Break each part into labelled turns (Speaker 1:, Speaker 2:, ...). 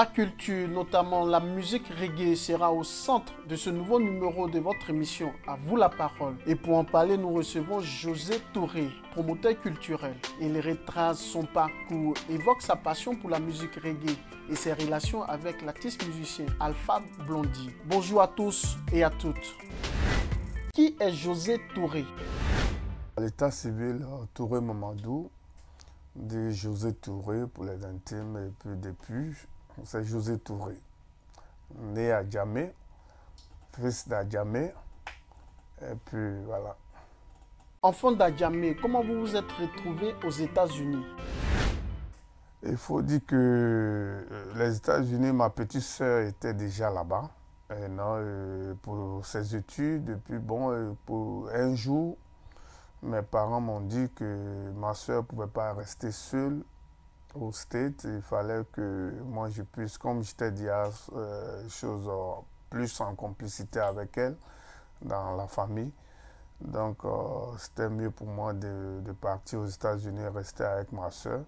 Speaker 1: La culture, notamment la musique reggae, sera au centre de ce nouveau numéro de votre émission À vous la parole. Et pour en parler, nous recevons José Touré, promoteur culturel. Il retrace son parcours, évoque sa passion pour la musique reggae et ses relations avec l'artiste musicien Alpha Blondy. Bonjour à tous et à toutes. Qui est José Touré?
Speaker 2: L'état civil Touré Mamadou, dit José Touré pour les intimes, et puis depuis, c'est José Touré. Né à Djamé, fils d'Adjamé, et puis voilà.
Speaker 1: Enfant d'Adjamé, comment vous vous êtes retrouvé aux États-Unis?
Speaker 2: Il faut dire que les États-Unis, ma petite sœur était déjà là-bas. Pour ses études, et puis bon, pour un jour, mes parents m'ont dit que ma soeur ne pouvait pas rester seule au States. Il fallait que moi je puisse, comme j'étais déjà plus en complicité avec elle dans la famille. Donc c'était mieux pour moi de partir aux États-Unis et rester avec ma soeur.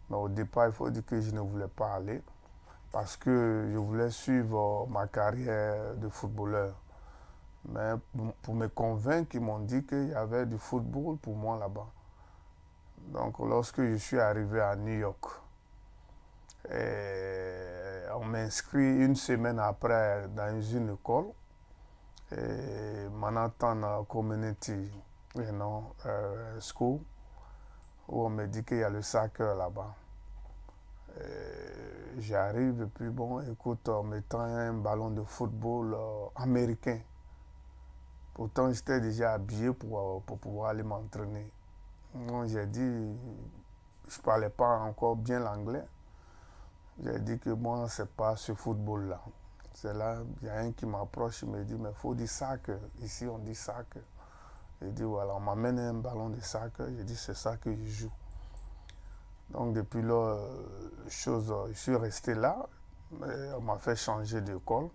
Speaker 2: Mais au départ, il faut dire que je ne voulais pas aller parce que je voulais suivre ma carrière de footballeur. Mais pour me convaincre, ils m'ont dit qu'il y avait du football pour moi là-bas. Donc lorsque je suis arrivé à New York, on m'inscrit une semaine après dans une école, Manhattan Community School, où on me dit qu'il y a le soccer là-bas. J'arrive et puis bon, écoute, on me tend un ballon de football américain. Pourtant, j'étais déjà habillé pour pouvoir aller m'entraîner. Donc, j'ai dit, je ne parlais pas encore bien l'anglais. J'ai dit que moi, ce n'est pas ce football-là. C'est là, il y a un qui m'approche, il me dit, mais il faut dire soccer. Ici, on dit soccer. J'ai dit, voilà, on m'amène un ballon de soccer. J'ai dit, c'est ça que je joue. Donc, depuis là, je suis resté là. On m'a fait changer d'école.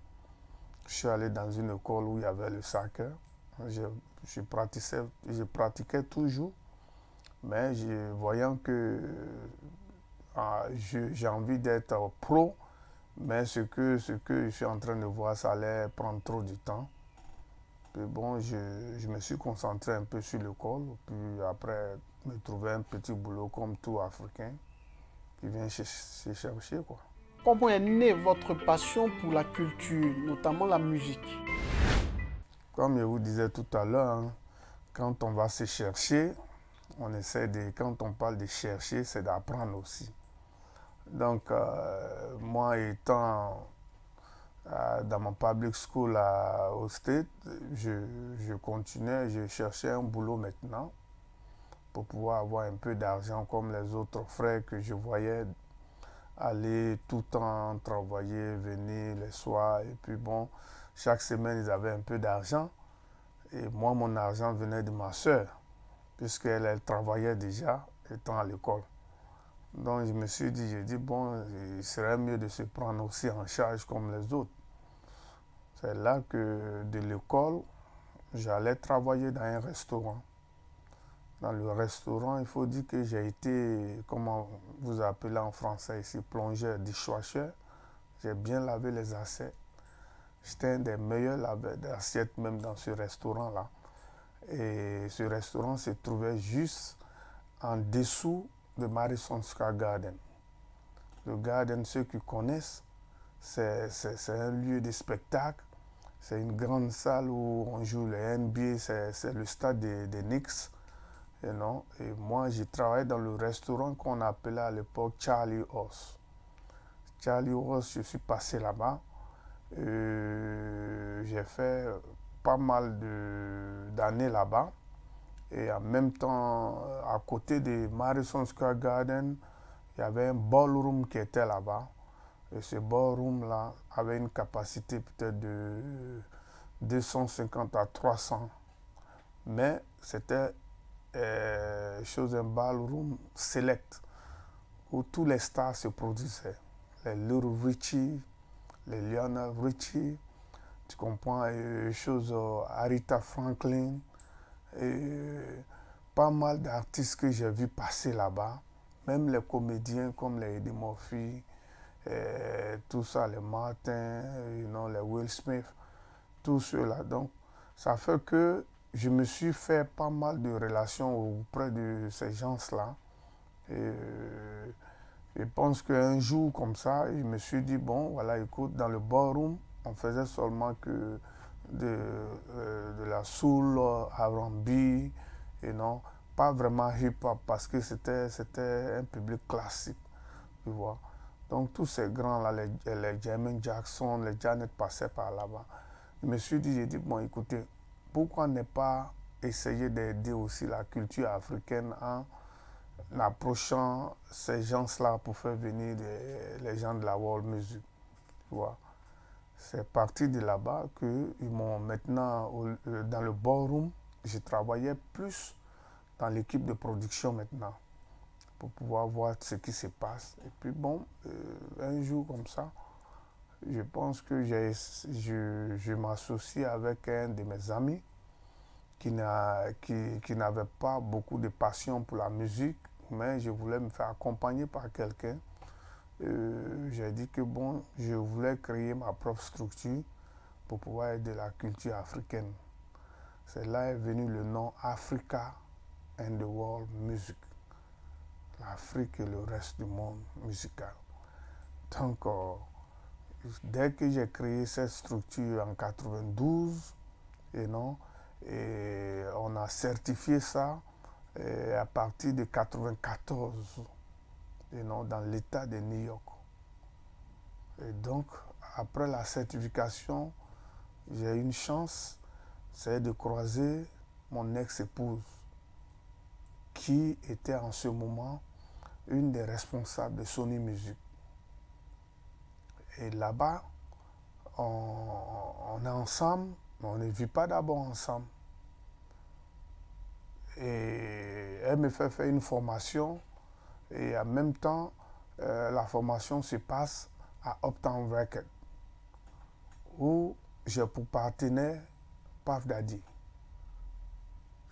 Speaker 2: Je suis allé dans une école où il y avait le soccer. Je pratiquais toujours, mais voyant que j'ai envie d'être pro, mais ce que je suis en train de voir, ça allait prendre trop de temps. Puis bon, je me suis concentré un peu sur l'école, puis après, me trouver un petit boulot comme tout Africain qui vient se chercher, quoi.
Speaker 1: Comment est née votre passion pour la culture, notamment la musique?
Speaker 2: Comme je vous disais tout à l'heure, hein, quand on va se chercher, quand on parle de chercher, c'est d'apprendre aussi. Donc, moi étant dans mon public school au State, je continuais, je cherchais un boulot maintenant pour pouvoir avoir un peu d'argent comme les autres frères que je voyais aller tout le temps travailler, venir les soirs. Et puis bon, chaque semaine, ils avaient un peu d'argent. Et moi, mon argent venait de ma soeur, puisqu'elle elle travaillait déjà étant à l'école. Donc je me suis dit, bon, il serait mieux de se prendre aussi en charge comme les autres. C'est là que de l'école, j'allais travailler dans un restaurant. Dans le restaurant, il faut dire que j'ai été, comment vous appelez en français ici, plongeur, dishwasher. J'ai bien lavé les assiettes. J'étais un des meilleurs laveurs d'assiettes même dans ce restaurant-là. Et ce restaurant se trouvait juste en dessous de Madison Square Garden. Le Garden, ceux qui connaissent, c'est un lieu de spectacle. C'est une grande salle où on joue le NBA, c'est le stade des Knicks. Et moi, j'ai travaillé dans le restaurant qu'on appelait à l'époque Charlie Horse. Charlie Horse, je suis passé là-bas. J'ai fait pas mal d'années là-bas. Et en même temps, à côté de Madison Square Garden, il y avait un ballroom qui était là-bas. Et ce ballroom-là avait une capacité peut-être de 250 à 300. Mais c'était un ballroom select où tous les stars se produisaient. Les Little Richie, les Lionel Richie, tu comprends, Aretha Franklin, et pas mal d'artistes que j'ai vu passer là-bas, même les comédiens comme les Eddie Murphy, tout ça, les Martin, les Will Smith, tout cela. Donc, ça fait que je me suis fait pas mal de relations auprès de ces gens-là. Et je pense qu'un jour comme ça, je me suis dit, bon, voilà, écoute, dans le ballroom, on faisait seulement que de la soul, R&B, et non, pas vraiment hip-hop, parce que c'était un public classique, tu vois. Donc tous ces grands-là, les Jermaine Jackson, les Janet passaient par là-bas. Je me suis dit, j'ai dit, bon, écoutez, pourquoi ne pas essayer d'aider aussi la culture africaine en approchant ces gens-là pour faire venir les gens de la world music, tu vois. C'est parti de là-bas qu'ils m'ont maintenant, dans le ballroom, je travaillais plus dans l'équipe de production maintenant, pour pouvoir voir ce qui se passe. Et puis bon, un jour comme ça, je pense que je m'associe avec un de mes amis qui n'avait pas beaucoup de passion pour la musique, mais je voulais me faire accompagner par quelqu'un. J'ai dit que bon, je voulais créer ma propre structure pour pouvoir aider la culture africaine. C'est là est venu le nom Africa and the World Music. L'Afrique et le reste du monde musical. Donc, dès que j'ai créé cette structure en 92, et on a certifié ça à partir de 94, dans l'État de New York. Et donc, après la certification, j'ai eu une chance, c'est de croiser mon ex-épouse, qui était en ce moment une des responsables de Sony Music. Et là-bas, on est ensemble, mais on ne vit pas d'abord ensemble. Et elle me fait faire une formation, et en même temps, la formation se passe à Uptown Records, où j'ai pour partenaire Puff Daddy.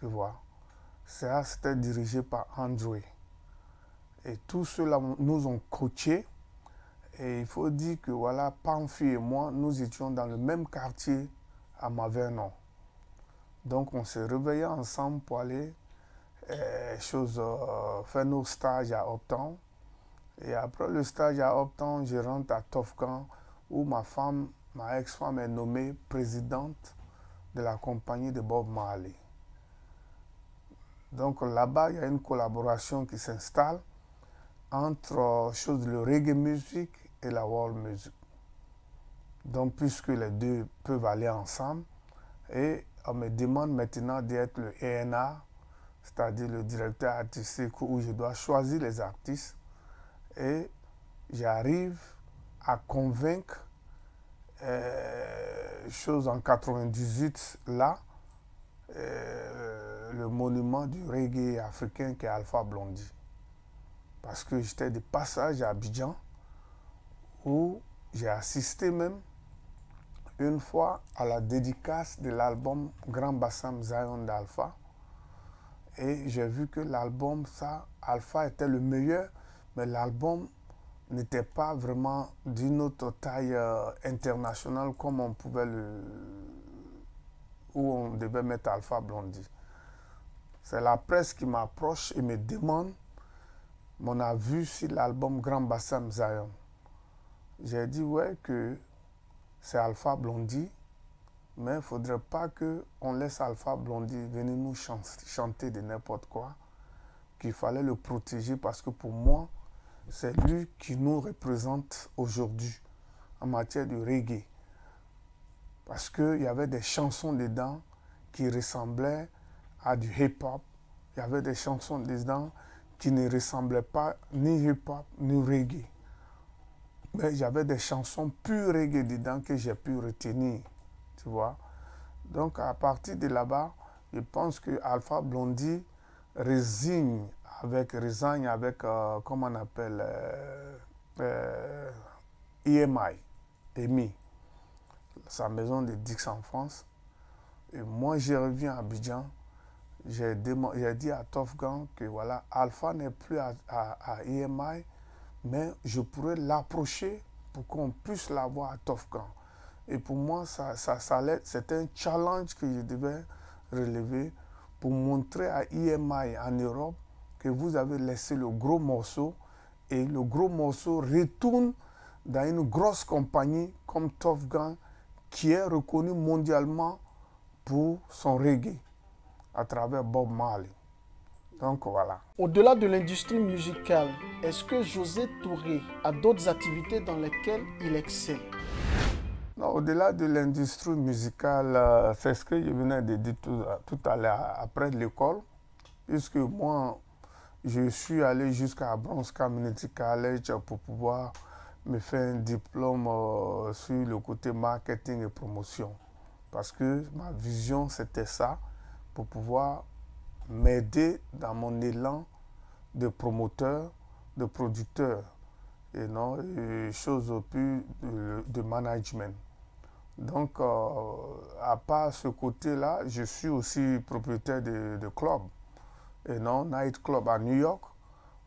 Speaker 2: Tu vois. Ça, c'était dirigé par Andrew. Et tous ceux-là nous ont coachés. Et il faut dire que voilà, Pamphile et moi, nous étions dans le même quartier à Mavernon. Donc on s'est réveillés ensemble pour aller faire nos stages à Uptown. Et après le stage à Uptown, je rentre à Tofgan, où ma ex-femme est nommée présidente de la compagnie de Bob Marley. Donc là-bas, il y a une collaboration qui s'installe entre le reggae music et la world music. Donc puisque les deux peuvent aller ensemble, et on me demande maintenant d'être le A&R, c'est-à-dire le directeur artistique, où je dois choisir les artistes, et j'arrive à convaincre en 98 là, le monument du reggae africain qui est Alpha Blondy. Parce que j'étais de passage à Abidjan, où j'ai assisté même une fois à la dédicace de l'album Grand Bassam Zion d'Alpha. Et j'ai vu que l'album, Alpha était le meilleur, mais l'album n'était pas vraiment d'une autre taille internationale comme on pouvait où on devait mettre Alpha Blondy. C'est la presse qui m'approche et me demande mon avis sur l'album Grand Bassam Zion. J'ai dit ouais que c'est Alpha Blondy, mais il ne faudrait pas qu'on laisse Alpha Blondy venir nous chanter de n'importe quoi, qu'il fallait le protéger parce que pour moi, c'est lui qui nous représente aujourd'hui en matière de reggae. Parce qu'il y avait des chansons dedans qui ressemblaient à du hip-hop. Il y avait des chansons dedans qui ne ressemblaient pas ni hip-hop ni reggae. Mais il y avait des chansons pures reggae dedans que j'ai pu retenir. Tu vois. Donc à partir de là-bas, je pense que Alpha Blondy resigne avec comment on appelle, EMI, sa maison de Dix en France. Et moi, je reviens à Abidjan. J'ai dit à Tofgan que voilà, Alpha n'est plus à EMI, mais je pourrais l'approcher pour qu'on puisse l'avoir à Tofgan. Et pour moi, c'est un challenge que je devais relever pour montrer à EMI en Europe que vous avez laissé le gros morceau et le gros morceau retourne dans une grosse compagnie comme Tofgan qui est reconnue mondialement pour son reggae à travers Bob Marley. Donc voilà.
Speaker 1: Au-delà de l'industrie musicale, est-ce que José Touré a d'autres activités dans lesquelles il excelle?
Speaker 2: Non, au-delà de l'industrie musicale, c'est ce que je venais de dire tout à l'heure après l'école, puisque moi, je suis allé jusqu'à Bronx Community College pour pouvoir me faire un diplôme sur le côté marketing et promotion. Parce que ma vision, c'était ça, pour pouvoir m'aider dans mon élan de promoteur, de producteur, et non choses plus de management. Donc, à part ce côté-là, je suis aussi propriétaire de club, et non Night Club à New York,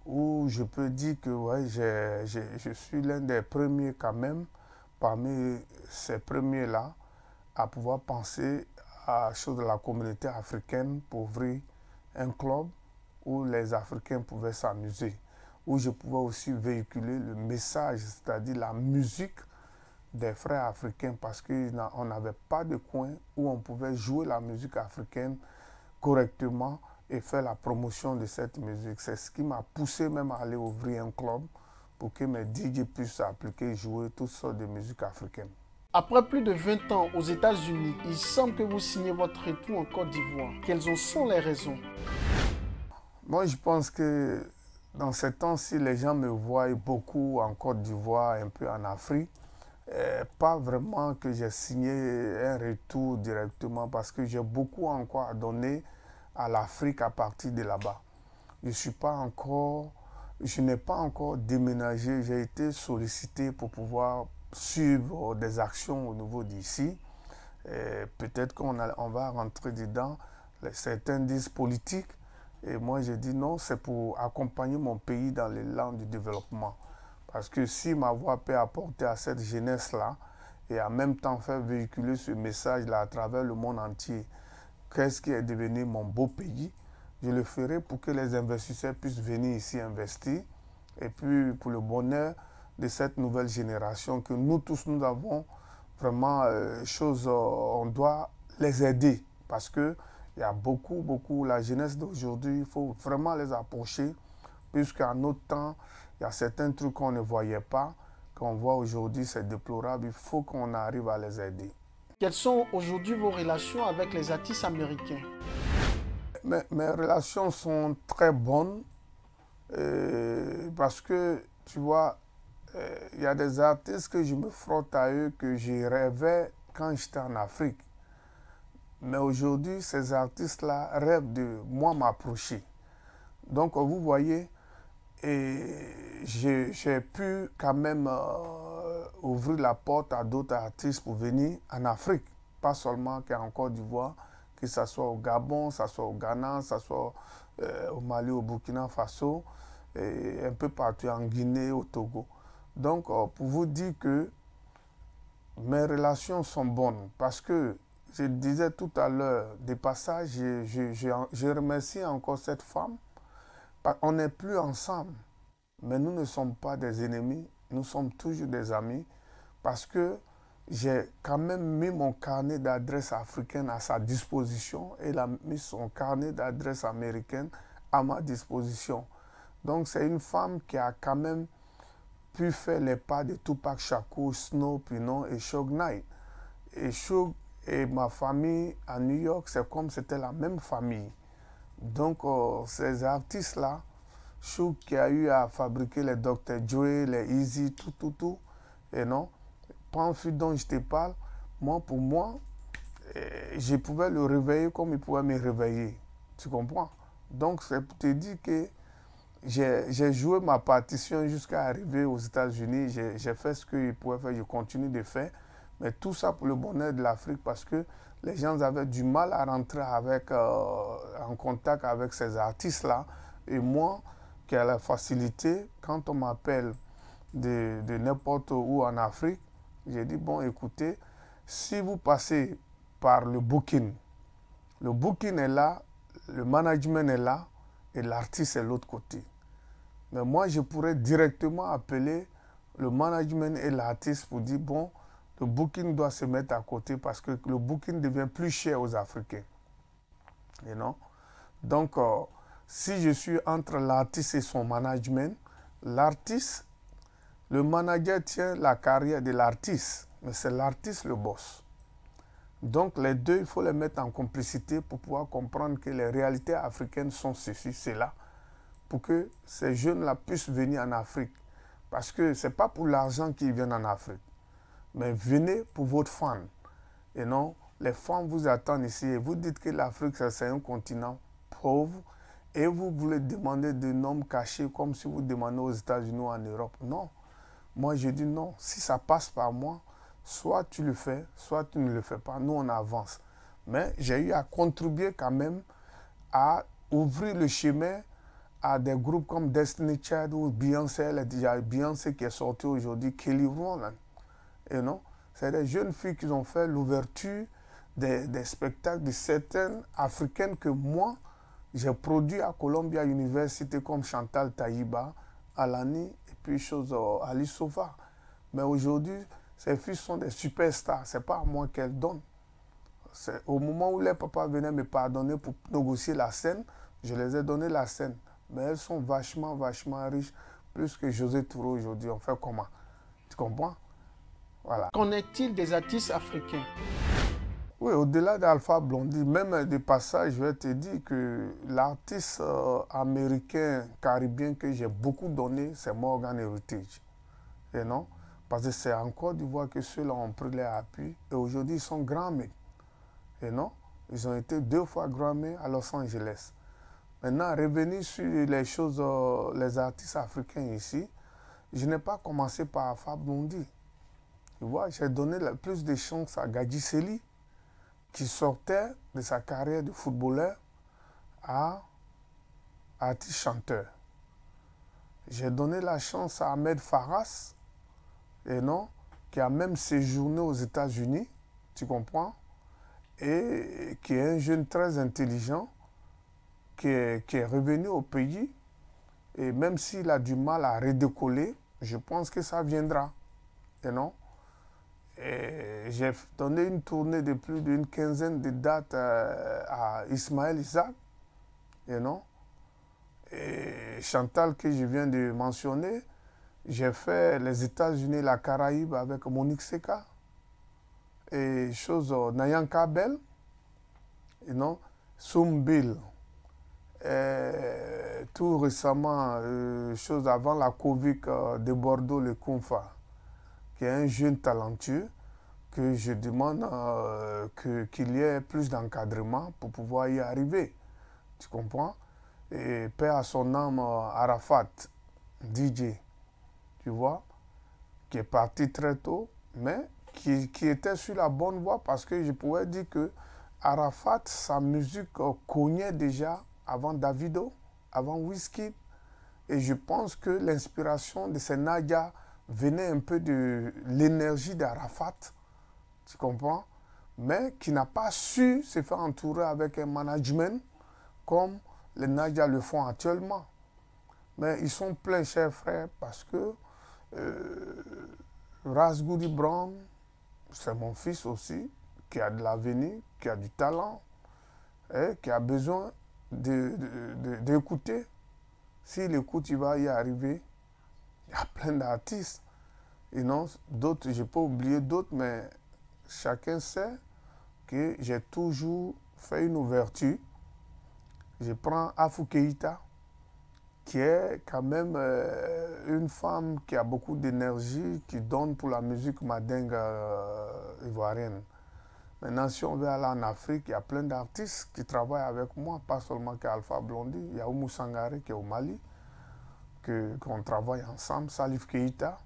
Speaker 2: où je peux dire que ouais, je suis l'un des premiers quand même, parmi ces premiers-là, à pouvoir penser à chose de la communauté africaine pour ouvrir un club où les Africains pouvaient s'amuser, où je pouvais aussi véhiculer le message, c'est-à-dire la musique des frères africains, parce qu'on n'avait pas de coin où on pouvait jouer la musique africaine correctement et faire la promotion de cette musique. C'est ce qui m'a poussé même à aller ouvrir un club pour que mes DJ puissent appliquer et jouer toutes sortes de musique africaine.
Speaker 1: Après plus de 20 ans aux États-Unis, il semble que vous signez votre retour en Côte d'Ivoire. Quelles en sont les raisons?
Speaker 2: Moi, je pense que dans ces temps-ci, les gens me voient beaucoup en Côte d'Ivoire, un peu en Afrique. Pas vraiment que j'ai signé un retour directement parce que j'ai beaucoup encore à donner à l'Afrique à partir de là-bas. Je n'ai pas encore déménagé. J'ai été sollicité pour pouvoir suivre des actions au niveau d'ici. Peut-être qu'on va rentrer dedans. Certains disent politique. Et moi, j'ai dit non, c'est pour accompagner mon pays dans l'élan du développement. Parce que si ma voix peut apporter à cette jeunesse-là et en même temps faire véhiculer ce message-là à travers le monde entier, qu'est-ce qui est devenu mon beau pays, je le ferai pour que les investisseurs puissent venir ici investir et puis pour le bonheur de cette nouvelle génération que nous tous, nous avons vraiment on doit les aider parce que il y a beaucoup, la jeunesse d'aujourd'hui, il faut vraiment les approcher, puisqu'à notre temps, il y a certains trucs qu'on ne voyait pas, qu'on voit aujourd'hui, c'est déplorable, il faut qu'on arrive à les aider.
Speaker 1: Quelles sont aujourd'hui vos relations avec les artistes américains?
Speaker 2: Mes relations sont très bonnes, parce que, tu vois, il y a des artistes que je me frotte à eux, que je rêvais quand j'étais en Afrique. Mais aujourd'hui, ces artistes-là rêvent de moi m'approcher. Donc, vous voyez, j'ai pu quand même ouvrir la porte à d'autres artistes pour venir en Afrique. Pas seulement qu'en Côte d'Ivoire, que ce soit au Gabon, que ce soit au Ghana, que ce soit au Mali, au Burkina Faso, et un peu partout en Guinée, au Togo. Donc, pour vous dire que mes relations sont bonnes parce que je disais tout à l'heure, des passages, je remercie encore cette femme. On n'est plus ensemble, mais nous ne sommes pas des ennemis, nous sommes toujours des amis parce que j'ai quand même mis mon carnet d'adresses africaines à sa disposition et elle a mis son carnet d'adresses américaines à ma disposition. Donc c'est une femme qui a quand même pu faire les pas de Tupac Shakur, Snow, Pinon et Suge Knight. Et Suge et ma famille à New York, c'est comme c'était la même famille. Donc, ces artistes-là, Suge qui a eu à fabriquer les Dr. Dre, les Easy, tout, et non, Pamphlet dont je te parle, pour moi, je pouvais le réveiller comme il pouvait me réveiller. Tu comprends? Donc, c'est pour te dire que j'ai joué ma partition jusqu'à arriver aux États-Unis. J'ai fait ce qu'il pouvait faire, je continue de faire. Mais tout ça pour le bonheur de l'Afrique parce que les gens avaient du mal à rentrer en contact avec ces artistes-là. Et moi, qui ai la facilité, quand on m'appelle, de n'importe où en Afrique. J'ai dit, bon, écoutez, si vous passez par le booking est là, le management est là, et l'artiste est de l'autre côté. Mais moi, je pourrais directement appeler le management et l'artiste pour dire, bon, le booking doit se mettre à côté parce que le booking devient plus cher aux Africains. You know? Donc, si je suis entre l'artiste et son management, l'artiste, le manager tient la carrière de l'artiste, mais c'est l'artiste le boss. Donc, les deux, il faut les mettre en complicité pour pouvoir comprendre que les réalités africaines sont ceci, cela, pour que ces jeunes-là puissent venir en Afrique. Parce que ce n'est pas pour l'argent qu'ils viennent en Afrique, mais venez pour votre fan. Et non, les fans vous attendent ici et vous dites que l'Afrique, c'est un continent pauvre et vous voulez demander des noms cachés comme si vous demandez aux États-Unis ou en Europe. Non. Moi, je dis non. Si ça passe par moi, soit tu le fais, soit tu ne le fais pas. Nous, on avance. Mais j'ai eu à contribuer quand même à ouvrir le chemin à des groupes comme Destiny Child ou Beyoncé. Il y a Beyoncé qui est sortie aujourd'hui, Kelly Rowland. Et non, c'est des jeunes filles qui ont fait l'ouverture des spectacles de certaines africaines que moi, j'ai produit à Columbia University comme Chantal Taïba, Alani et puis Ali Sova. Mais aujourd'hui, ces filles sont des superstars. Ce n'est pas à moi qu'elles donnent. Au moment où les papas venaient me pardonner pour négocier la scène, je les ai donné la scène. Mais elles sont vachement riches, plus que José Touré aujourd'hui. On fait comment? Tu comprends? Voilà.
Speaker 1: Qu'en est-il des artistes africains?
Speaker 2: Oui, au-delà d'Alpha Blondy, même des passages, je vais te dire que l'artiste américain, caribien que j'ai beaucoup donné, c'est Morgan Heritage. Et non? Parce que c'est en Côte d'Ivoire que ceux-là ont pris les appuis. Et aujourd'hui, ils sont Grammy. Et non? Ils ont été 2 fois Grammy à Los Angeles. Maintenant, revenir sur les choses, les artistes africains ici, je n'ai pas commencé par Alpha Blondy. Tu vois, j'ai donné plus de chance à Gadji Seli, qui sortait de sa carrière de footballeur à artiste chanteur. J'ai donné la chance à Ahmed Faras, et non, qui a même séjourné aux États-Unis, tu comprends, et qui est un jeune très intelligent, qui est revenu au pays, et même s'il a du mal à redécoller, je pense que ça viendra, et non. J'ai donné une tournée de plus d'une quinzaine de dates à Ismaël Isaac, et non. Et Chantal, que je viens de mentionner, j'ai fait les États-Unis, la Caraïbe avec Monique Seka, et Nayan Kabel, et non, Soumbil, et tout récemment, chose avant la Covid de Bordeaux, le Kunfa, qui est un jeune talentueux, que je demande qu'il y ait plus d'encadrement pour pouvoir y arriver. Tu comprends? Et paix à son âme, Arafat, DJ, tu vois, qui est parti très tôt, mais qui était sur la bonne voie parce que je pouvais dire que Arafat, sa musique cognait déjà avant Davido, avant Wizkid. Et je pense que l'inspiration de ces Nadia venait un peu de l'énergie d'Arafat, tu comprends, mais qui n'a pas su se faire entourer avec un management comme les Nadia le font actuellement. Mais ils sont pleins, chers frères, parce que Ras Goody Brown, c'est mon fils aussi, qui a de l'avenir, qui a du talent, et qui a besoin d'écouter. S'il écoute, il va y arriver. Il y a plein d'artistes. Et non, d'autres, je n'ai pas oublié d'autres, mais chacun sait que j'ai toujours fait une ouverture. Je prends Afou Keïta, qui est quand même une femme qui a beaucoup d'énergie, qui donne pour la musique madingue ivoirienne. Maintenant, si on veut aller en Afrique, il y a plein d'artistes qui travaillent avec moi, pas seulement qu'Alpha Blondy. Il y a Oumou Sangaré qui est au Mali, qu'on travaille ensemble. Salif Keïta,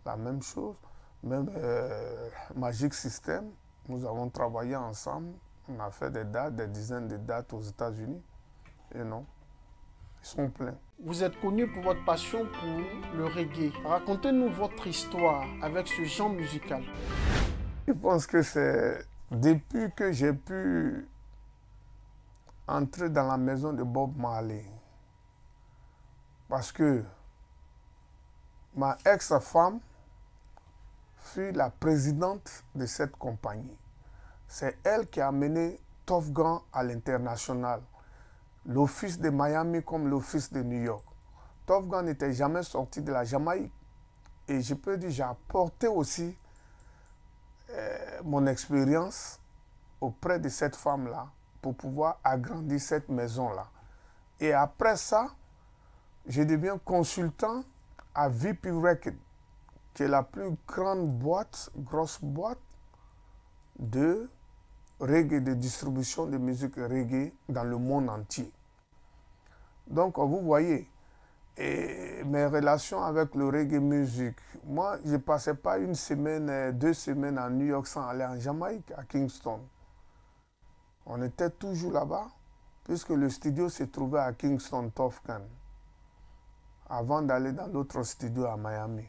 Speaker 2: la même chose. Même Magic System, nous avons travaillé ensemble. On a fait des dates, des dizaines de dates aux États-Unis. Et non. Ils sont pleins.
Speaker 1: Vous êtes connu pour votre passion pour le reggae. Racontez-nous votre histoire avec ce genre musical.
Speaker 2: Je pense que c'est depuis que j'ai pu entrer dans la maison de Bob Marley. Parce que ma ex-femme fut la présidente de cette compagnie. C'est elle qui a amené Tuff Gong à l'international. L'office de Miami comme l'office de New York. Tuff Gong n'était jamais sorti de la Jamaïque. Et je peux dire, j'ai apporté aussi mon expérience auprès de cette femme-là pour pouvoir agrandir cette maison-là. Et après ça, je deviens consultant à VP Records, qui est la plus grande boîte, grosse boîte de reggae, de distribution de musique reggae dans le monde entier. Donc, vous voyez, et mes relations avec le reggae music, moi, je ne passais pas une semaine, 2 semaines à New York sans aller en Jamaïque, à Kingston. On était toujours là-bas, puisque le studio se trouvait à Kingston, Tuff Gong, avant d'aller dans l'autre studio à Miami.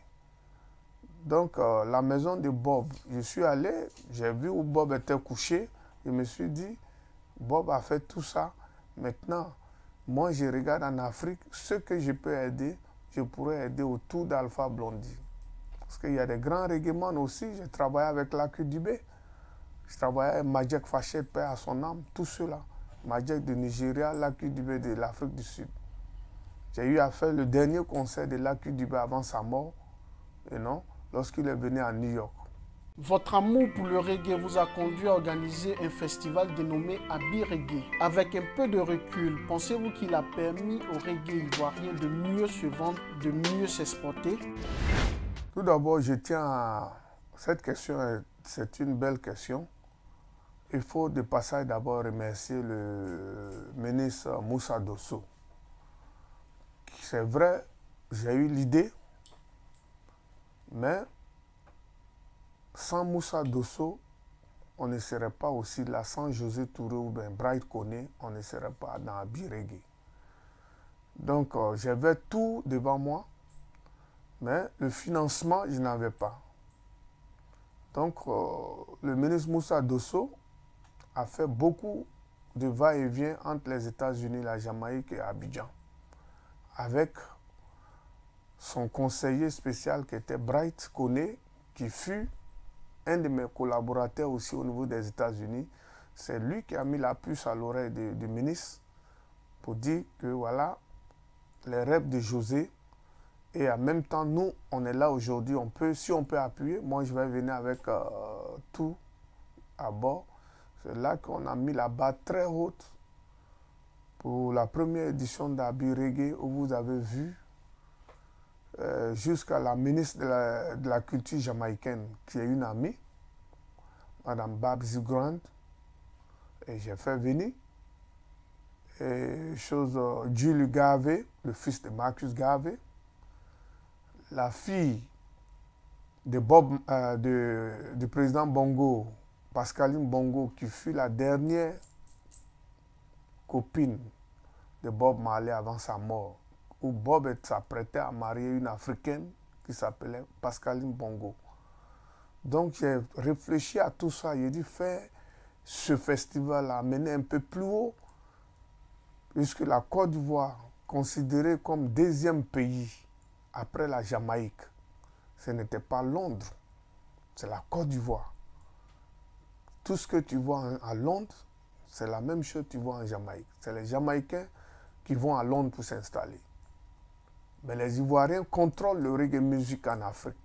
Speaker 2: Donc, la maison de Bob, je suis allé, j'ai vu où Bob était couché, je me suis dit, Bob a fait tout ça, maintenant, moi je regarde en Afrique, ce que je peux aider, je pourrais aider autour d'Alpha Blondy. Parce qu'il y a des grands reggaeman aussi, j'ai travaillé avec Lucky Dubé, je travaillais avec Majek Faché, paix à son âme, tout cela. Majek de Nigeria, Lucky Dubé de l'Afrique du Sud. J'ai eu à faire le dernier concert de Lucky Dubé avant sa mort, et non, lorsqu'il est venu à New York.
Speaker 1: Votre amour pour le reggae vous a conduit à organiser un festival dénommé Abi Reggae. Avec un peu de recul, pensez-vous qu'il a permis au reggae ivoirien de mieux se vendre, de mieux s'exporter?
Speaker 2: Tout d'abord, je tiens à... Cette question, c'est une belle question. Il faut de passage d'abord remercier le ministre Moussa Dosso. C'est vrai, j'ai eu l'idée, mais sans Moussa Dosso, on ne serait pas aussi là. Sans José Touré ou bien Bright Koné, on ne serait pas dans Abi Reggae. Donc, j'avais tout devant moi, mais le financement, je n'avais pas. Donc, le ministre Moussa Dosso a fait beaucoup de va-et-vient entre les États-Unis, la Jamaïque et Abidjan, avec son conseiller spécial qui était Bright Koné, qui fut un de mes collaborateurs aussi au niveau des États-Unis. C'est lui qui a mis la puce à l'oreille du ministre pour dire que voilà, les rêves de José, et en même temps, nous, on est là aujourd'hui, si on peut appuyer, moi je vais venir avec tout à bord. C'est là qu'on a mis la barre très haute pour la première édition d'Abi Reggae, où vous avez vu jusqu'à la ministre de la Culture jamaïcaine, qui est une amie, Madame Babsy Grant, et j'ai fait venir Julie Garvey, le fils de Marcus Garvey, la fille de du président Bongo, Pascaline Bongo, qui fut la dernière copine de Bob Marley avant sa mort, où Bob s'apprêtait à marier une Africaine qui s'appelait Pascaline Bongo. Donc j'ai réfléchi à tout ça, j'ai dit faire ce festival, amener un peu plus haut, puisque la Côte d'Ivoire, considérée comme deuxième pays après la Jamaïque, ce n'était pas Londres, c'est la Côte d'Ivoire. Tout ce que tu vois à Londres, c'est la même chose que tu vois en Jamaïque. C'est les Jamaïcains qui vont à Londres pour s'installer. Mais les Ivoiriens contrôlent le reggae music en Afrique.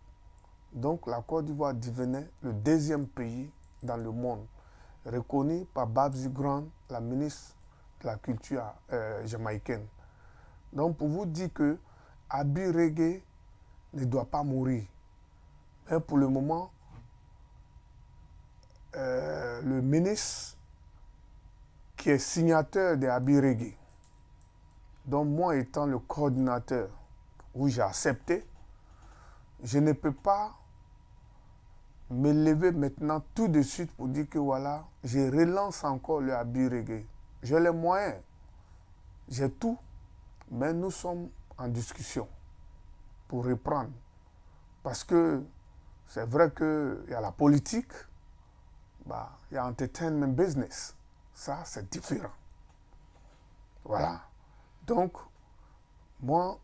Speaker 2: Donc la Côte d'Ivoire devenait le deuxième pays dans le monde, reconnu par Babsy Grant, la ministre de la Culture jamaïcaine. Donc pour vous dire que Abi Reggae ne doit pas mourir. Mais pour le moment, le ministre qui est signateur de Abi Reggae, donc moi étant le coordinateur, où j'ai accepté, je ne peux pas me lever maintenant tout de suite pour dire que voilà, je relance encore le Abi Reggae. J'ai les moyens, j'ai tout, Mais nous sommes en discussion pour reprendre. Parce que c'est vrai qu'il y a la politique, bah, il y a entertainment business. Ça, c'est différent. Voilà. Donc, moi,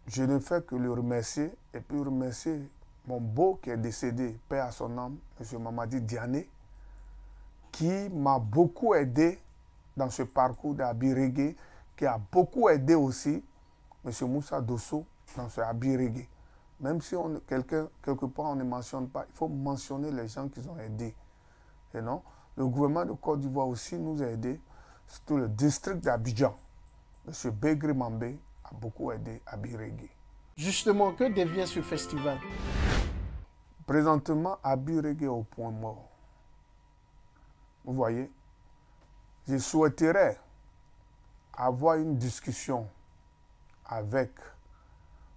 Speaker 2: je ne fais que le remercier et puis remercier mon beau qui est décédé, paix à son âme, M. Mamadi Diané, qui m'a beaucoup aidé dans ce parcours d'Abi Reggae, qui a beaucoup aidé aussi M. Moussa Dosso dans ce Abi Reggae. Même si quelque part on ne mentionne pas, il faut mentionner les gens qui ont aidé. Et non, le gouvernement de Côte d'Ivoire aussi nous a aidés, surtout le district d'Abidjan. M. Begri Mambé a beaucoup aidé Abi Reggae.
Speaker 1: Justement, que devient ce festival?
Speaker 2: Présentement, Abi Reggae est au point mort. Vous voyez, je souhaiterais avoir une discussion avec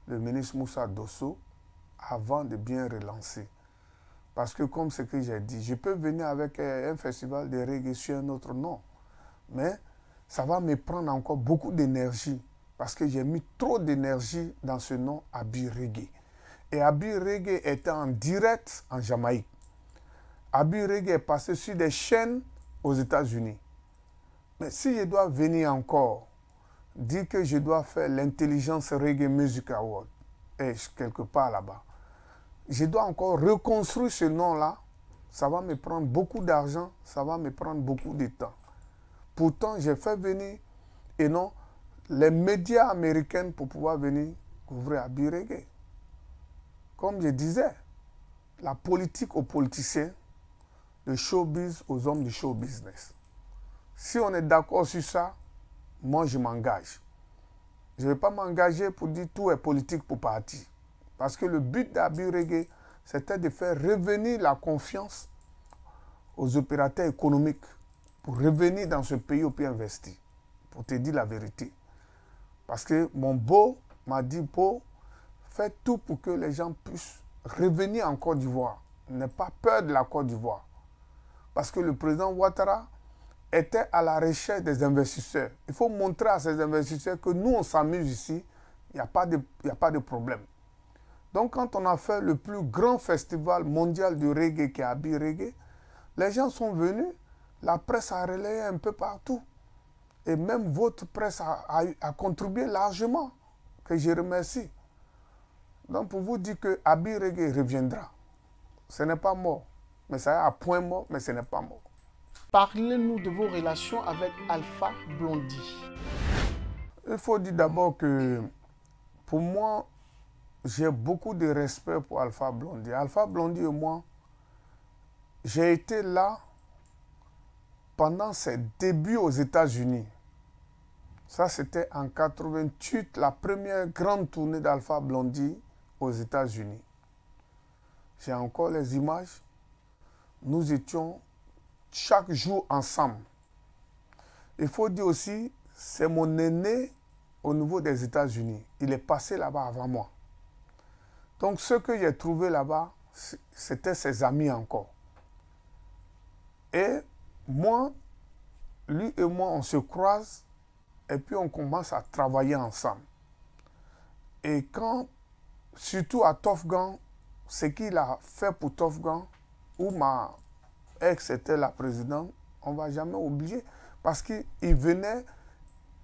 Speaker 2: le ministre Moussa Dosso avant de bien relancer. Parce que comme ce que j'ai dit, je peux venir avec un festival de reggae sur un autre nom. Mais ça va me prendre encore beaucoup d'énergie. Parce que j'ai mis trop d'énergie dans ce nom Abi Reggae. Et Abi Reggae était en direct en Jamaïque. Abi Reggae est passé sur des chaînes aux États-Unis. Mais si je dois venir encore dire que je dois faire l'Intelligence Reggae Music Award, et quelque part là-bas, je dois encore reconstruire ce nom-là. Ça va me prendre beaucoup d'argent, ça va me prendre beaucoup de temps. Pourtant, j'ai fait venir, et non, les médias américains pour pouvoir venir couvrir Abi Reggae. Comme je disais, la politique aux politiciens, le showbiz aux hommes du show business. Si on est d'accord sur ça, moi je m'engage. Je ne vais pas m'engager pour dire tout est politique pour partir. Parce que le but d'Abi Reggae, c'était de faire revenir la confiance aux opérateurs économiques pour revenir dans ce pays au plus investi. Pour te dire la vérité. Parce que mon beau m'a dit, beau, fais tout pour que les gens puissent revenir en Côte d'Ivoire. N'aie pas peur de la Côte d'Ivoire. Parce que le président Ouattara était à la recherche des investisseurs. Il faut montrer à ces investisseurs que nous, on s'amuse ici, il n'y a pas de problème. Donc, quand on a fait le plus grand festival mondial de reggae qui est Abi Reggae, les gens sont venus, la presse a relayé un peu partout. Et même votre presse a contribué largement, que je remercie. Donc, pour vous dire que Abi Reggae reviendra. Ce n'est pas mort. Mais ça est à point mort, mais ce n'est pas mort.
Speaker 1: Parlez-nous de vos relations avec Alpha Blondy.
Speaker 2: Il faut dire d'abord que pour moi, j'ai beaucoup de respect pour Alpha Blondy. Alpha Blondy et moi, j'ai été là pendant ses débuts aux États-Unis. Ça, c'était en 88, la première grande tournée d'Alpha Blondy aux États-Unis. J'ai encore les images. Nous étions chaque jour ensemble. Il faut dire aussi, c'est mon aîné au niveau des États-Unis. Il est passé là-bas avant moi. Donc, ce que j'ai trouvé là-bas, c'était ses amis encore. Et moi, lui et moi, on se croise et puis on commence à travailler ensemble. Et quand, surtout à Tofgan, ce qu'il a fait pour Tofgan, où ma ex était la présidente, on ne va jamais oublier. Parce qu'il venait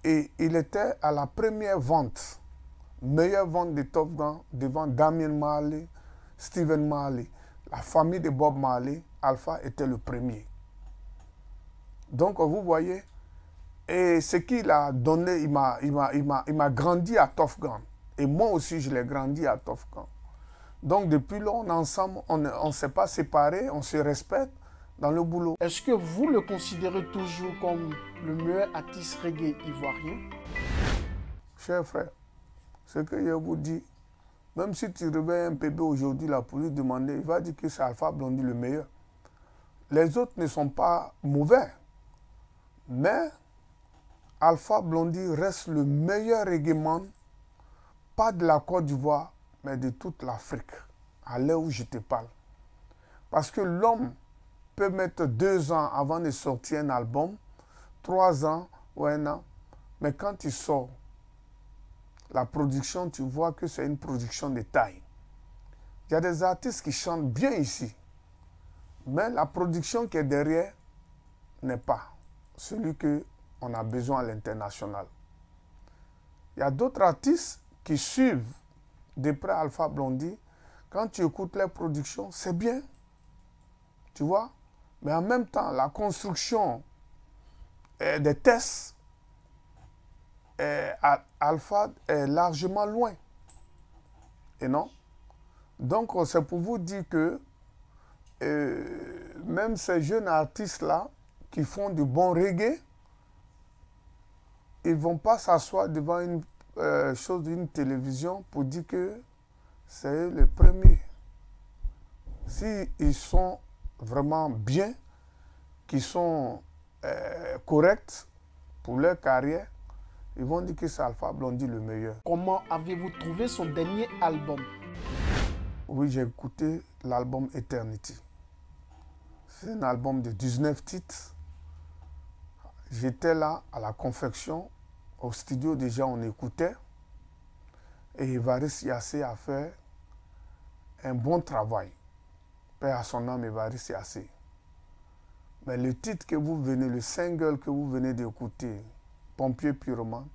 Speaker 2: et il était à la première vente, meilleure vente de Tofgan devant Damien Marley, Stephen Marley. La famille de Bob Marley, Alpha était le premier. Donc vous voyez, et ce qu'il a donné, il m'a grandi à Tofgan. Et moi aussi, je l'ai grandi à Tofgan. Donc depuis là, on est ensemble, on ne s'est pas séparés, on se respecte dans le boulot.
Speaker 1: Est-ce que vous le considérez toujours comme le meilleur artiste reggae ivoirien?
Speaker 2: Cher frère, ce que je vous dis, même si tu réveilles un bébé aujourd'hui là pour lui demander, il va dire que c'est Alpha Blondy le meilleur. Les autres ne sont pas mauvais, mais Alpha Blondy reste le meilleur reggae man, pas de la Côte d'Ivoire, mais de toute l'Afrique, à l'heure où je te parle. Parce que l'homme peut mettre 2 ans avant de sortir un album, 3 ans ou 1 an, mais quand il sort, la production, tu vois que c'est une production de taille. Il y a des artistes qui chantent bien ici, mais la production qui est derrière n'est pas celui qu'on a besoin à l'international. Il y a d'autres artistes qui suivent de près Alpha Blondy. Quand tu écoutes les productions, c'est bien, tu vois. Mais en même temps, la construction des tests, Alpha est largement loin. Et non? Donc, c'est pour vous dire que même ces jeunes artistes-là qui font du bon reggae, ils ne vont pas s'asseoir devant une télévision pour dire que c'est le premier. S'ils sont vraiment bien, qu'ils sont corrects pour leur carrière, ils vont dire que c'est Alpha Blondy le meilleur.
Speaker 1: Comment avez-vous trouvé son dernier album?
Speaker 2: Oui, j'ai écouté l'album Eternity. C'est un album de 19 titres. J'étais là à la confection. Au studio, déjà, on écoutait. Et Évariste Yassé a fait un bon travail. Paix à son âme, Évariste Yassé. Mais le titre que vous venez, le single que vous venez d'écouter, Pompier Pyromane,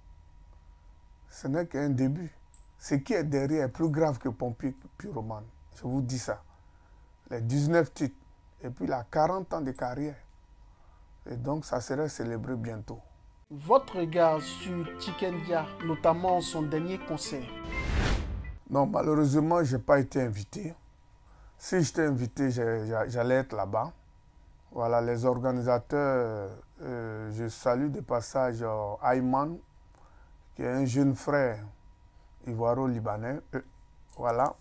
Speaker 2: ce n'est qu'un début. Ce qui est derrière est plus grave que Pompier Pyromane. Je vous dis ça. Les 19 titres. Et puis, il a 40 ans de carrière. Et donc, ça serait célébré bientôt.
Speaker 1: Votre regard sur Tikendia, notamment son dernier concert?
Speaker 2: Non, malheureusement, je n'ai pas été invité. Si j'étais invité, j'allais être là-bas. Voilà, les organisateurs, je salue de passage Ayman, qui est un jeune frère ivoiro-libanais, voilà,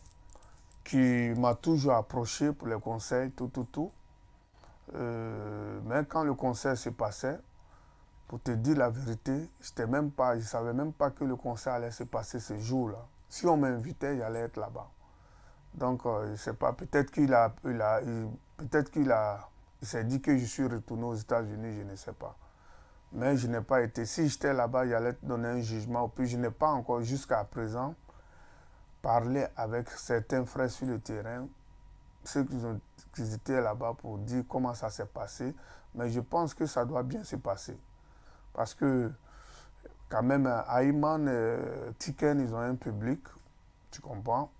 Speaker 2: qui m'a toujours approché pour les concerts, tout. Mais quand le concert se passait, pour te dire la vérité, je ne savais même pas que le concert allait se passer ce jour-là. Si on m'invitait, j'allais être là-bas. Donc, je ne sais pas, peut-être qu'il s'est dit que je suis retourné aux États-Unis, je ne sais pas. Mais je n'ai pas été. Si j'étais là-bas, j'allais te donner un jugement. Puis je n'ai pas encore, jusqu'à présent, parlé avec certains frères sur le terrain, ceux qui étaient là-bas pour dire comment ça s'est passé. Mais je pense que ça doit bien se passer. Parce que, quand même, Ayman et Tiken, ils ont un public, tu comprends?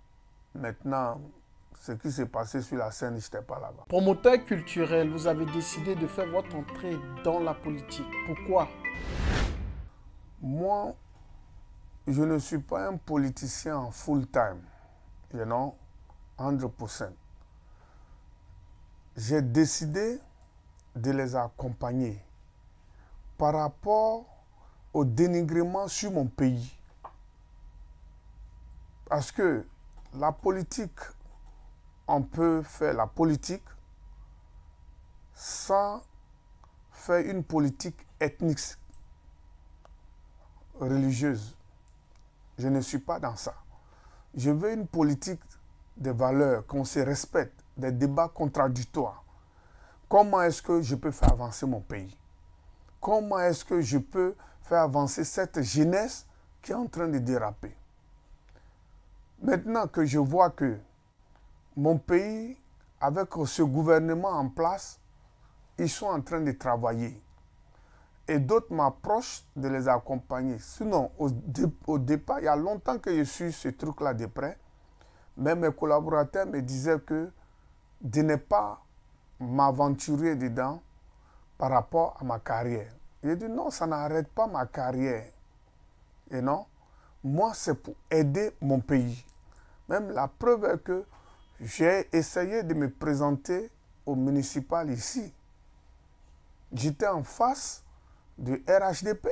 Speaker 2: Maintenant, ce qui s'est passé sur la scène, je n'étais pas là-bas.
Speaker 1: Promoteur culturel, vous avez décidé de faire votre entrée dans la politique. Pourquoi?
Speaker 2: Moi, je ne suis pas un politicien full-time, 100%. J'ai décidé de les accompagner par rapport au dénigrement sur mon pays. Parce que la politique, on peut faire la politique sans faire une politique ethnique, religieuse. Je ne suis pas dans ça. Je veux une politique de valeurs, qu'on se respecte, des débats contradictoires. Comment est-ce que je peux faire avancer mon pays? Comment est-ce que je peux faire avancer cette jeunesse qui est en train de déraper? Maintenant que je vois que mon pays, avec ce gouvernement en place, ils sont en train de travailler. Et d'autres m'approchent de les accompagner. Sinon, au départ, il y a longtemps que je suis ce truc-là de près, mais mes collaborateurs me disaient que de ne pas m'aventurer dedans par rapport à ma carrière. J'ai dit non, ça n'arrête pas ma carrière. Et non, moi, c'est pour aider mon pays. Même la preuve est que j'ai essayé de me présenter au municipal ici. J'étais en face du RHDP.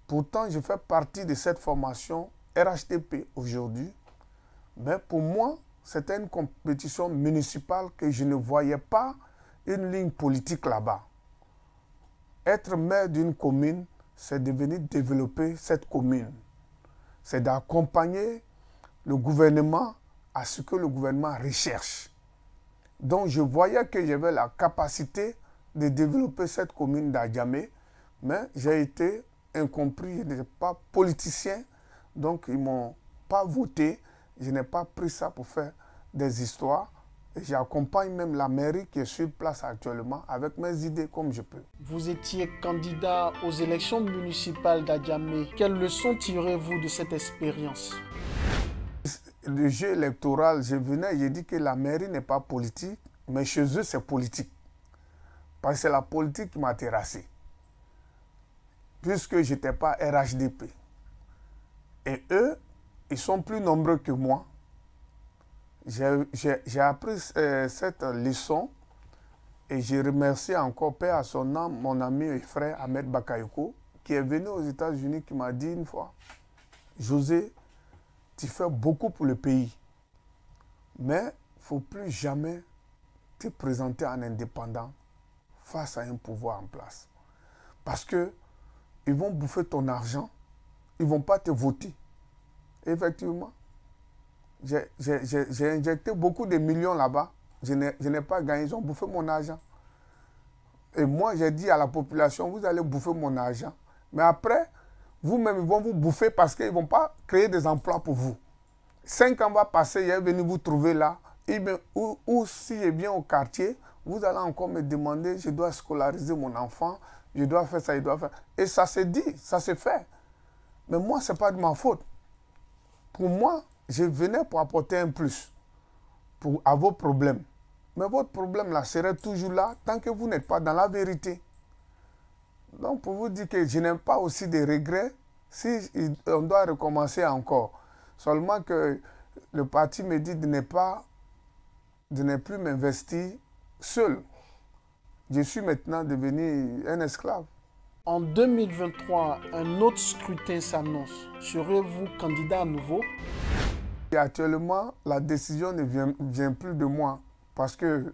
Speaker 2: Pourtant, je fais partie de cette formation RHDP aujourd'hui. Mais pour moi, c'était une compétition municipale que je ne voyais pas une ligne politique là-bas. Être maire d'une commune, c'est de venir développer cette commune. C'est d'accompagner le gouvernement à ce que le gouvernement recherche. Donc, je voyais que j'avais la capacité de développer cette commune d'Adjamé, mais j'ai été incompris, je n'étais pas politicien Donc, ils ne m'ont pas voté. Je n'ai pas pris ça pour faire des histoires. Et j'accompagne même la mairie qui est sur place actuellement avec mes idées comme je peux.
Speaker 1: Vous étiez candidat aux élections municipales d'Adjamé. Quelles leçons tirez-vous de cette expérience?
Speaker 2: Le jeu électoral, je venais, j'ai dit que la mairie n'est pas politique, mais chez eux, c'est politique. Parce que c'est la politique qui m'a terrassé. Puisque je n'étais pas RHDP. Et eux, ils sont plus nombreux que moi. J'ai appris cette leçon et je remercie encore, paix à son âme, mon ami et frère Ahmed Bakayoko, qui est venu aux États-Unis, qui m'a dit une fois, José, tu fais beaucoup pour le pays, mais il ne faut plus jamais te présenter en indépendant face à un pouvoir en place. Parce qu'ils vont bouffer ton argent, ils ne vont pas te voter. Effectivement, j'ai injecté beaucoup de millions là-bas, je n'ai pas gagné, ils ont bouffé mon argent. Et moi, j'ai dit à la population, vous allez bouffer mon argent, mais après, vous-même, ils vont vous bouffer parce qu'ils ne vont pas créer des emplois pour vous. 5 ans va passer, il est venu vous trouver là, ou si je viens au quartier, vous allez encore me demander, je dois scolariser mon enfant, je dois faire ça, je dois faire. Et ça se dit, ça se fait. Mais moi, ce n'est pas de ma faute. Pour moi, je venais pour apporter un plus à vos problèmes. Mais votre problème là serait toujours là tant que vous n'êtes pas dans la vérité. Donc, pour vous dire que je n'ai pas aussi de regrets si on doit recommencer encore. Seulement que le parti me dit de ne plus m'investir seul. Je suis maintenant devenu un esclave.
Speaker 1: En 2023, un autre scrutin s'annonce. Serez-vous candidat à nouveau?
Speaker 2: Et actuellement, la décision ne vient plus de moi parce que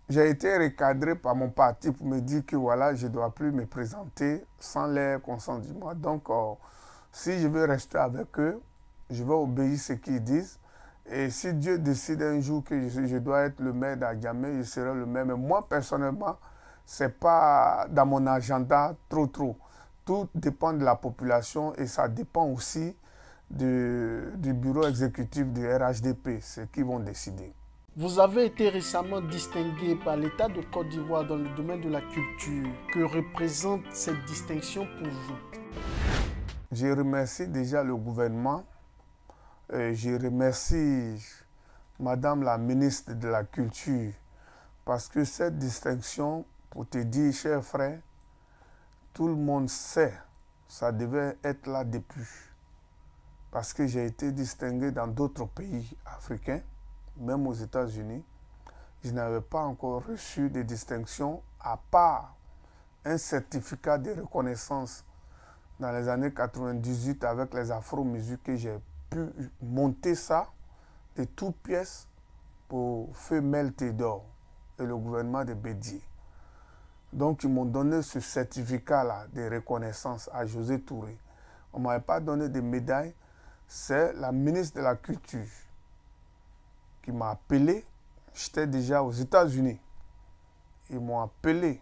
Speaker 2: j'ai été recadré par mon parti pour me dire que voilà, je ne dois plus me présenter sans leur consentement. Donc, si je veux rester avec eux, je vais obéir à ce qu'ils disent. Et si Dieu décide un jour que je dois être le maire d'Adjamé, je serai le maire. Mais moi, personnellement, ce n'est pas dans mon agenda trop. Tout dépend de la population et ça dépend aussi du bureau exécutif du RHDP, ce qu'ils vont décider.
Speaker 1: Vous avez été récemment distingué par l'État de Côte d'Ivoire dans le domaine de la culture. Que représente cette distinction pour vous?
Speaker 2: Je remercie déjà le gouvernement. Je remercie Madame la ministre de la Culture parce que cette distinction, pour te dire, cher frère, tout le monde sait, ça devait être là depuis. Parce que j'ai été distingué dans d'autres pays africains, même aux États-Unis. Je n'avais pas encore reçu de distinction à part un certificat de reconnaissance dans les années 98 avec les Afro-Musiques que j'ai pu monter ça de toutes pièces pour Feu Mel Théodore et le gouvernement de Bédié. Donc, ils m'ont donné ce certificat-là de reconnaissance à José Touré. On ne m'avait pas donné de médaille. C'est la ministre de la Culture qui m'a appelé. J'étais déjà aux États-Unis. Ils m'ont appelé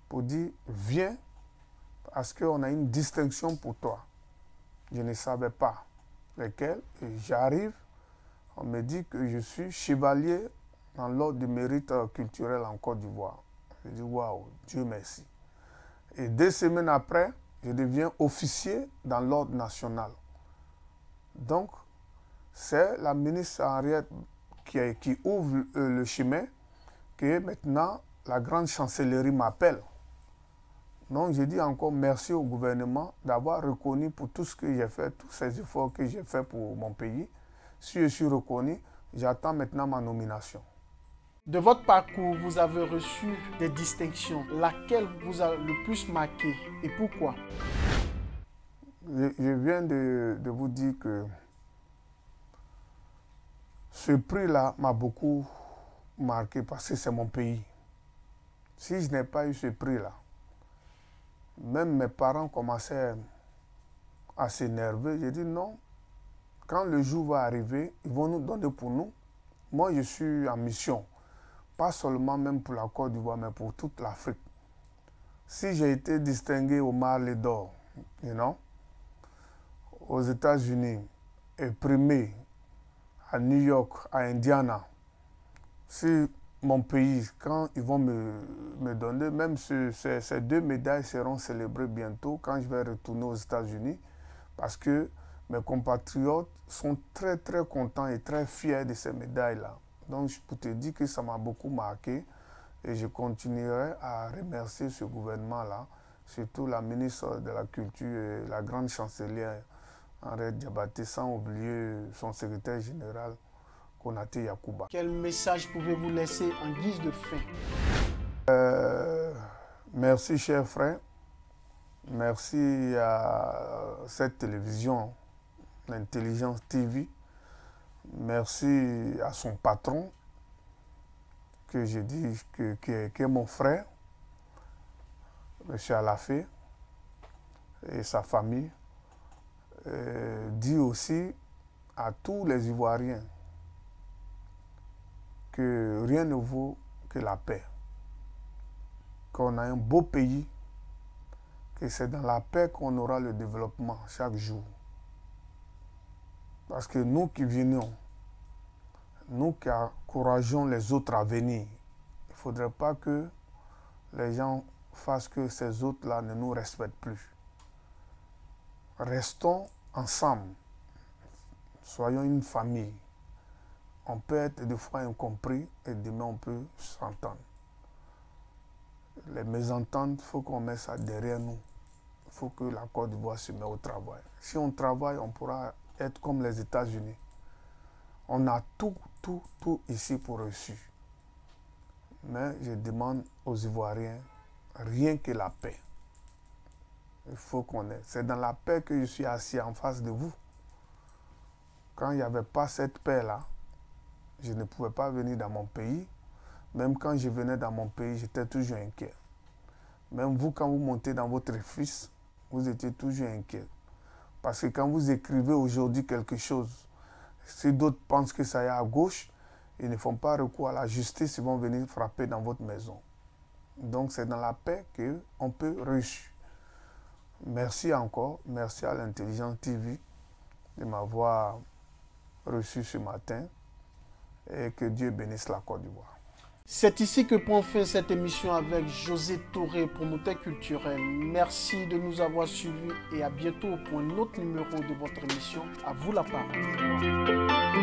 Speaker 2: pour dire, viens, parce qu'on a une distinction pour toi. Je ne savais pas lesquelles. Et j'arrive, on me dit que je suis chevalier dans l'ordre du mérite culturel en Côte d'Ivoire. Je dis, waouh, Dieu merci. Et 2 semaines après, je deviens officier dans l'ordre national. Donc, c'est la ministre Henriette qui ouvre le chemin que maintenant la grande chancellerie m'appelle. Donc, je dis encore merci au gouvernement d'avoir reconnu pour tout ce que j'ai fait, tous ces efforts que j'ai fait pour mon pays. Si je suis reconnu, j'attends maintenant ma nomination.
Speaker 1: De votre parcours, vous avez reçu des distinctions. Laquelle vous a le plus marqué et pourquoi?
Speaker 2: Je viens de vous dire que ce prix-là m'a beaucoup marqué parce que c'est mon pays. Si je n'ai pas eu ce prix-là, même mes parents commençaient à s'énerver. J'ai dit non, quand le jour va arriver, ils vont nous donner pour nous. Moi, je suis en mission, pas seulement même pour la Côte d'Ivoire, mais pour toute l'Afrique. Si j'ai été distingué au Marley d'Or, aux États-Unis et primé à New York, à Indiana, si mon pays, quand ils vont me donner, même ces 2 médailles seront célébrées bientôt quand je vais retourner aux États-Unis, parce que mes compatriotes sont très très contents et très fiers de ces médailles-là. Donc je peux te dire que ça m'a beaucoup marqué et je continuerai à remercier ce gouvernement-là, surtout la ministre de la Culture et la grande chancelière Henriette Diabaté, sans oublier son secrétaire général Konaté Yakuba.
Speaker 1: Quel message pouvez-vous laisser en guise de fin?
Speaker 2: Merci, cher frère. Merci à cette télévision, l'Intelligence TV. Merci à son patron, que je dis qui est mon frère, M. Alafé, et sa famille. Dit aussi à tous les Ivoiriens que rien ne vaut que la paix, qu'on a un beau pays, que c'est dans la paix qu'on aura le développement chaque jour. Parce que nous qui venons, nous qui encourageons les autres à venir, il ne faudrait pas que les gens fassent que ces autres-là ne nous respectent plus. Restons ensemble, soyons une famille. On peut être des fois incompris et demain on peut s'entendre. Les mésententes, il faut qu'on mette ça derrière nous. Il faut que la Côte d'Ivoire se mette au travail. Si on travaille, on pourra être comme les États-Unis. On a tout ici pour reçu. Mais je demande aux Ivoiriens rien que la paix. Il faut qu'on ait. C'est dans la paix que je suis assis en face de vous. Quand il n'y avait pas cette paix-là, je ne pouvais pas venir dans mon pays. Même quand je venais dans mon pays, j'étais toujours inquiet. Même vous, quand vous montez dans votre fils, vous étiez toujours inquiet. Parce que quand vous écrivez aujourd'hui quelque chose, si d'autres pensent que ça y est à gauche, ils ne font pas recours à la justice, ils vont venir frapper dans votre maison. Donc c'est dans la paix qu'on peut réussir. Merci encore, merci à l'Intelligence TV de m'avoir reçu ce matin et que Dieu bénisse la Côte d'Ivoire.
Speaker 1: C'est ici que prend fin cette émission avec José Touré, promoteur culturel. Merci de nous avoir suivis et à bientôt pour un autre numéro de votre émission. À vous la parole.